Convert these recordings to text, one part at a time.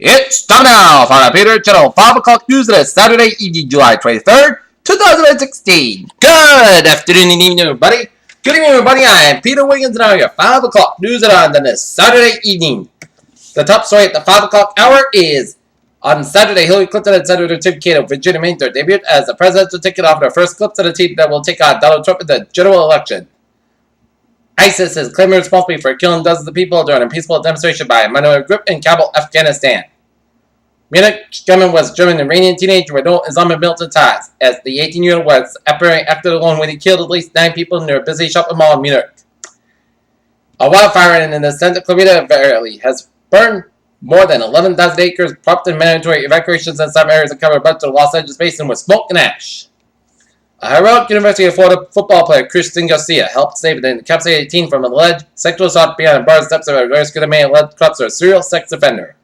It's time now for the Peter Channel 5 o'clock news on Saturday evening, July 23rd, 2016. Good afternoon and evening, everybody. Good evening, everybody. I am Peter Wiggins, and I have your 5 o'clock news on this Saturday evening. The top story at the 5 o'clock hour is on Saturday, Hillary Clinton and Senator Tim Kaine of Virginia made their debut as the presidential ticket off their first clips of the team that will take on Donald Trump in the general election. ISIS is claiming responsibility for killing dozens of people during a peaceful demonstration by a minority group in Kabul, Afghanistan. Munich gunman was German Iranian teenager with no Islamic militant ties, as the 18-year-old was apparently acted alone when he killed at least 9 people near a busy shopping mall in Munich. A wildfire in the Santa Clarita Valley has burned more than 11,000 acres, prompting mandatory evacuations in some areas that cover much of the Los Angeles basin with smoke and ash. A heroic University of Florida football player, Christian Garcia, helped save the incapacitated teen from an alleged sexual assault behind the bar steps of a rescue man alleged cops are a serial sex offender.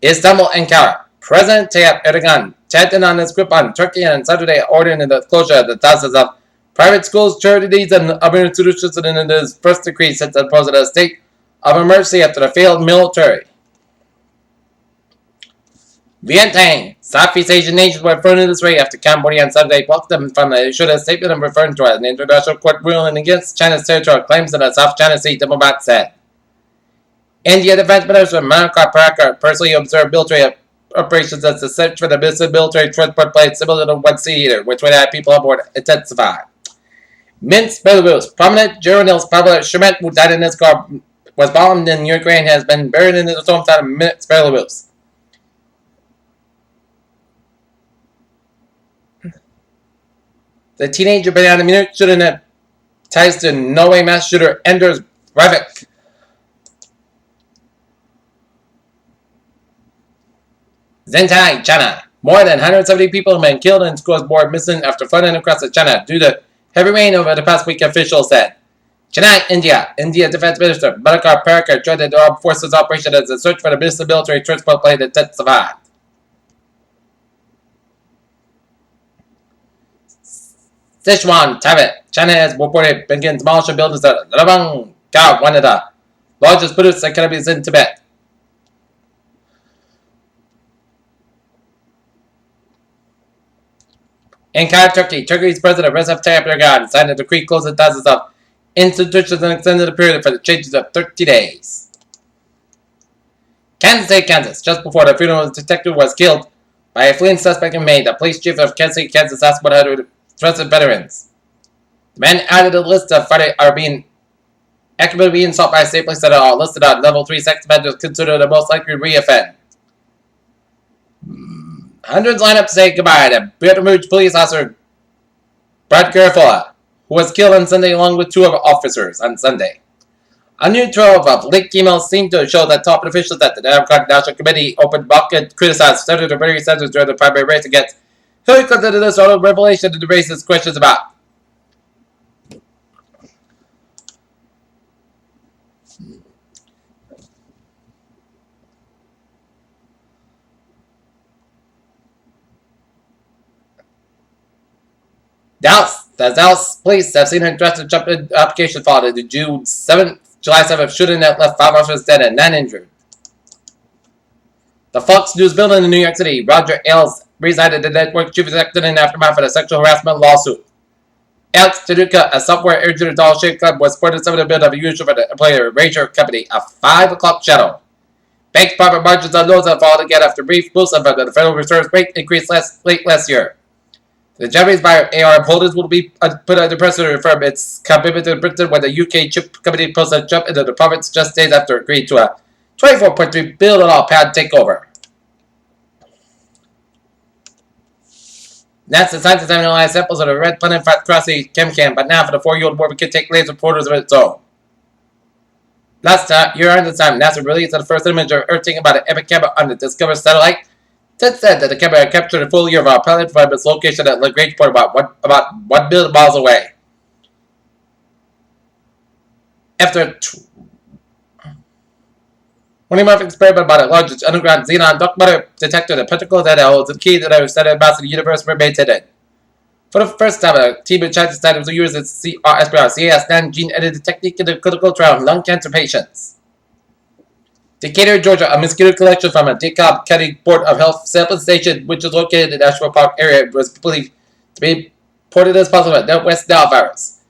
Istanbul, Ankara. President Tayyip Erdogan chatted on his group on Turkey on Saturday, ordering the closure of the thousands of private schools, charities, and other institutions in his first decree since the imposing a state of emergency after the failed military. Vietnam. Southeast Asian nations were thrown into this raid after Cambodia on Saturday blocked them from the issued a statement and referring to an international court ruling against China's territorial claims in the South China Sea, diplomat said. India Defense Minister Manokar Parakar personally observed military operations as the search for the missing military transport plane similar to one sea eater, which would have people aboard intensified. Minsk, Belarus. Prominent journalist Pavel Shemet, who died in his car, was bombed in Ukraine, has been buried in his hometown of Minsk, Belarus. The teenager Bayana Munich shooting at ties to Norway mass shooter Anders Breivik. Zhentai, China. More than 170 people have been killed and scores more missing after flooding across China due to heavy rain over the past week, officials said. Chennai, India. India Defense Minister Manokar Parakar joined the armed forces operation as a search for the missing military transport plane that survived. Sichuan, Tibet. China has reported begun demolishing buildings at Rabang Gao, one of the largest Buddhist academies in Tibet. Ankara, Turkey. Turkey's President Recep Tayyip Erdogan signed a decree closing thousands of institutions and extended the period for the changes of 30 days. Kansas City, Kansas. Just before the funeral of the detective was killed by a fleeing suspect in May, the police chief of Kansas City, Kansas asked what had arrested veterans. The men added a list of Friday are being actively being sought by a state police that are listed on level 3 sex offenders considered the most likely to reoffend. Hundreds line up to say goodbye to Baton Rouge police officer Brad Garifola, who was killed on Sunday along with 2 other officers on Sunday. A new trove of leaked emails seemed to show that top officials at the Democratic National Committee opened bucket criticized Senator Bernie Sanders during the primary race against Hillary Clinton in this sort of revelation to raises questions about. The Dallas police have seen her dressed in jump application filed in the July 7th shooting that left 5 officers dead and 9 injured. The Fox News building in New York City, Roger Ailes resigned as the network chief executive in aftermath of a sexual harassment lawsuit. Alex Taduka, a software engineer Dollar Shave Club, was reported some of the bid of a usual for the employer Ranger Company, a 5 o'clock shadow. Banks' profit margins on loans have fallen again after brief boost of the Federal Reserve's rate increase late last year. The Japanese buyer ARM Holdings will be put under pressure to affirm its commitment to Britain when the UK chip company posted a jump into the profits just days after agreeing to a £24.3 billion pound takeover. NASA scientists have analyzed samples of the red planet fat crossing ChemCam, but now for the 4-year-old boy, we can take laser photos of its own. Last year around this time, NASA released the first image of Earth taken by the Epic camera on the Discover satellite. It said that the camera captured a full year of our planet from its location at Lagrange Point about 1 billion miles away. After 20-month experiment about a large underground xenon dark matter detector, the particle that holds the key that was studied mass of the universe remains hidden. For the first time, a team in China decided to use its CRISPR-Cas9 gene editing technique in a clinical trial of lung cancer patients. Decatur, Georgia, a mosquito collection from a DeKalb County Board of Health sampling station, which is located in the National Park area, was believed to be reported as possible with Northwest Nile virus.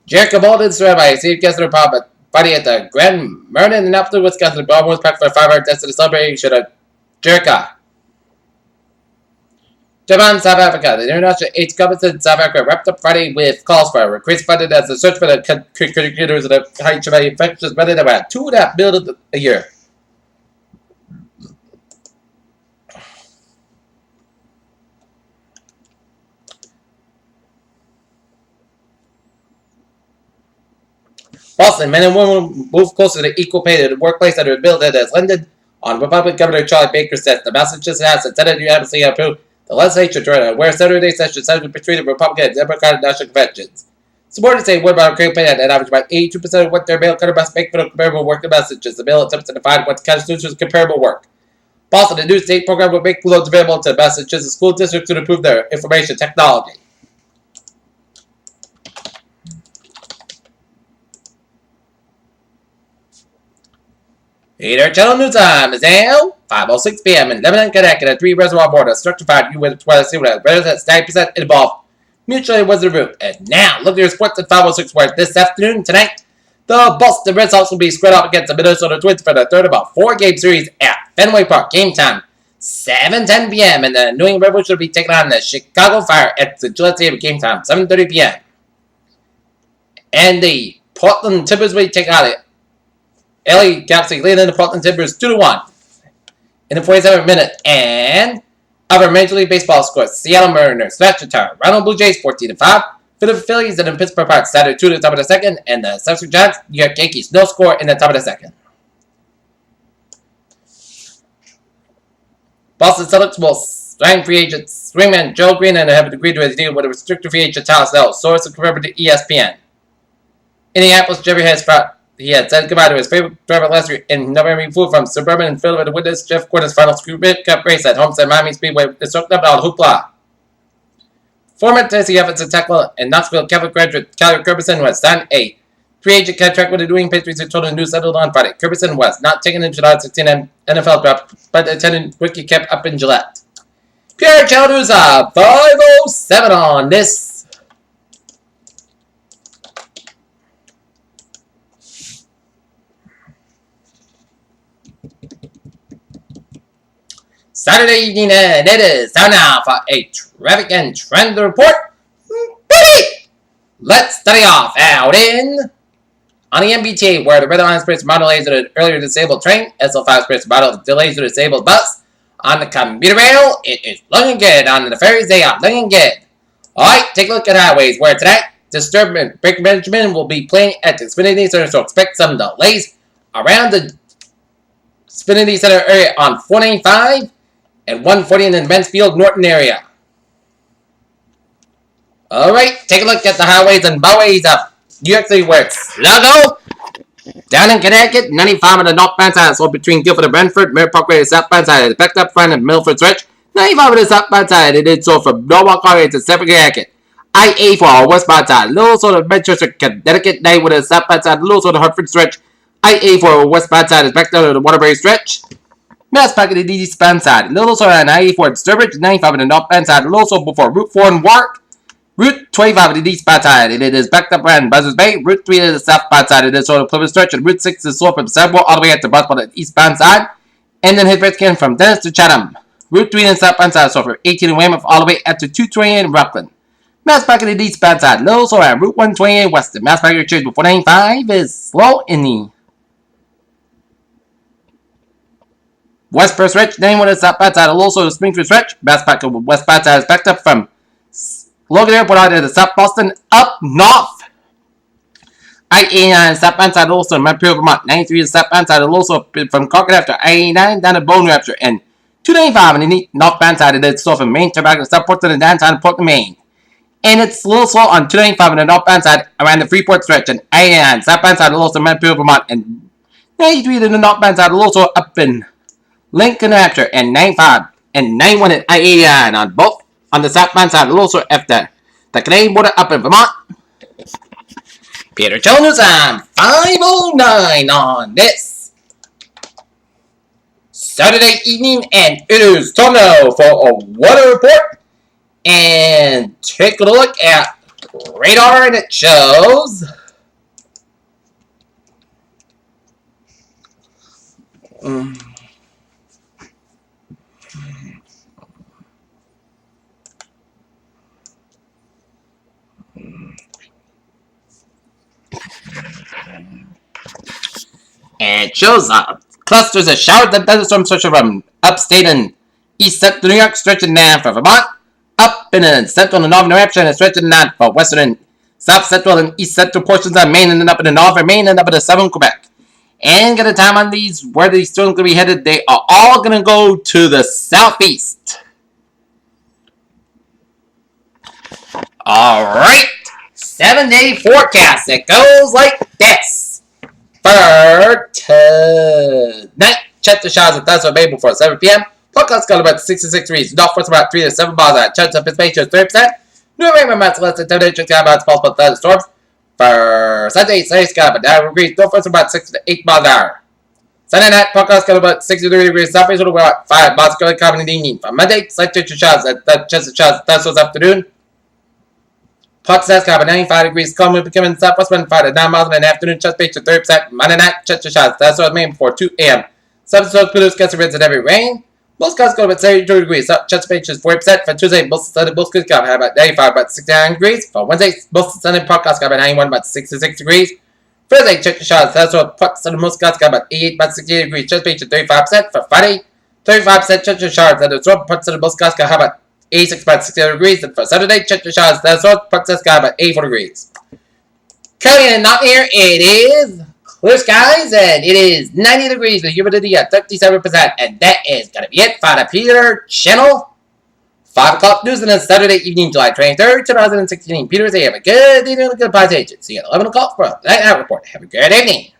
Jericho Bolden surrounded by a safe guest in a party at the Grand Mernon in Upton, Wisconsin. The bomb was packed for a 5-hour test of the celebration of Jericho. Japan, South Africa. The International AIDS Conference in South Africa wrapped up Friday with calls for a increased funding as the search for the contributors of the HIV infectious running around $2.5 million a year. Boston, men and women move closer to equal pay to the workplace under a bill that has landed on Republican Governor Charlie Baker's desk. The Massachusetts House and Senate unanimously approved the legislature during where Saturday session Senate between Republican and Democratic national conventions. Supporters say what about a great plan that average about 82% of what their bill could must make for the comparable work in Massachusetts. The bill attempts to define what constitutes comparable work. Boston, a new state program will make loans available to Massachusetts school districts to improve their information technology. Peter Channel News Time is now 5:06 p.m. in Lebanon, Connecticut. A 3-reservoir board of structured U.S. residents 90% involved mutually was the route. And now, look at your sports at 5:06 where this afternoon tonight, the Boston Red Sox will be squared up against the Minnesota Twins for the third of a 4-game series at Fenway Park. Game time 7:10 p.m. and the New England Revolution will be taking on the Chicago Fire at the Gillette Stadium. Game time 7:30 p.m. And the Portland Timbers will be taking on it. LA Galaxy leading the Portland Timbers 2-1 in the 47th minute. And other Major League Baseball scores: Seattle Mariners smash the tower. Ronald Blue Jays 14-5. Philadelphia Phillies and the Pittsburgh Pirates started 2 to the top of the second. And the San Francisco Giants, New York Yankees, no score in the top of the second. Boston Celtics will sign free agents swingman Joe Green and have agreed to a deal with a restricted free agent Tyler Snell. Source confirmed to ESPN. Indianapolis, Jerry has fought. He had said goodbye to his favorite driver last year in November. He flew from Suburban and Philadelphia to witness Jeff Gordon's final Sprint Cup race at Homestead Miami Speedway. It struck up all hoopla. Former Tennessee offensive tackle and Knoxville Catholic graduate Kyler Kerberson was signed a free agent contract with the New England Patriots, who told the news settled on Friday. Kerberson was not taken in July 16 NFL draft, but attended rookie camp up in Gillette. Pierre Childers 507 on this. Saturday evening, and it is time now for a traffic and trend report. Let's study off out on the MBTA, where the Red Line Express model delays an earlier disabled train. SL5 Express model delays a disabled bus. On the commuter rail, it is looking good. On the ferries, they are looking good. Alright, take a look at highways, where tonight, disturbance brake management will be playing at the Xfinity Center, so expect some delays around the Xfinity Center area on 495 and 140 in the Mansfield Norton area. Alright, take a look at the highways and byways of New York City, where it's slow. Down in Connecticut, 95 on the northbound side, so between Guilford and Brentford, Merritt Parkway, the southbound side, it's backed up front of Milford Stretch. 95 on the southbound side, it is so from Norwalk Highway to Seven Connecticut. IA for our westbound side, little sort of Manchester, Connecticut, 90 with the southbound side, little sort of Hartford Stretch. IA for our westbound side is backed up to the Waterbury Stretch. Mass Packet of the eastbound side, little sort of 94 at Sturbridge, 95 on the northbound side, little sort before Route 4 and Warwick. Route 25 on the eastbound side, it is backed up around Buzzards Bay. Route 3 on the southbound side, it is sort of Plymouth Stretch. And Route 6 is slow from Samuel all the way up to Buzzard on the eastbound side. And then hit Redskins from Dennis to Chatham. Route 3 on the southbound side, so from 18 in Weymouth all the way up to 228 in Rockland. Mass Packet of the eastbound side, little sort of Route 128 west. Mass Packet of Church before 95 is slow in the Westboro Stretch. 91 on the southbound side, a little sort of Springfield Stretch. Mass Packet westbound side is backed up from Logan Airport out to South Boston, up north. I-89 southbound side also Mount Peel, Vermont. 93 is southbound side also from Concord after I-89 down to Bone Rapture. And 295 on the northbound side, it's so from Maine to back to South Portland and downtown Portland, Maine. And it's a little slow on 295 on the northbound side around the Freeport Stretch. And I-89 southbound side also Mount Peel, Vermont. And 93 to the northbound side also up in Lincoln, New Hampshire. And 95 and 91 at I-89 on both. On the southbound side, also after the Canadian border up in Vermont. Peter Jones, I'm 509 on this. Saturday evening, and it is time now for a weather report. And take a look at radar, and it shows clusters of showers and thunderstorms stretching from upstate and east central New York, stretching down from Vermont, up in central and northern New Hampshire, and stretching down for western and south central and east central portions of Maine, and then up in the northern Maine, and up in the southern Quebec. And get a time on these, where these storms going to be headed. They are all going to go to the southeast. Alright, 7-day forecast. It goes like this. For tonight, check the showers at Thursday Bay before 7 p.m. Forecast got about 66 degrees. Northwest about 3 to 7 miles an hour. Chance of precipitation 30%. New rain amounts less than 10 inches. Got about possible thunderstorms. For Sunday, Sunday got about 9 degrees. Northwest about 6 to 8 miles an hour. Sunday night, forecast got about 63 degrees. Southwest will about 5 miles. Going common in the evening. For Monday, slight temperature showers at chance of showers at Thursday afternoon. Forecast got about 95 degrees. Calm will be coming southwest wind 5 to 9 miles in the afternoon. Chance of 30%. Monday night, chance of showers. That's what I mean before 2 a.m. Some slow blue gets a rinse in every rain. Most clouds go about 72 degrees. Chance of is 40%. For Tuesday, most sunny, most clouds got about 95, about 69 degrees. For Wednesday, most sunny, forecast got about 91, about 66 degrees. Thursday, check the showers. That's what sunny, most clouds got about 88, about 68 degrees. Chance of 35%. For Friday, 35% check the showers. That's what sunny, most clouds got about 86, about 68 degrees. And for Saturday, check the showers. That's what got about 84 degrees. Currently in not here, it is clear skies, and it is 90 degrees with humidity at 37%. And that is going to be it for the Peter channel. 5 o'clock news on Saturday evening, July 23rd, 2016. Peter, say have a good evening and a good presentation. See you at 11 o'clock for the night report. Have a good evening.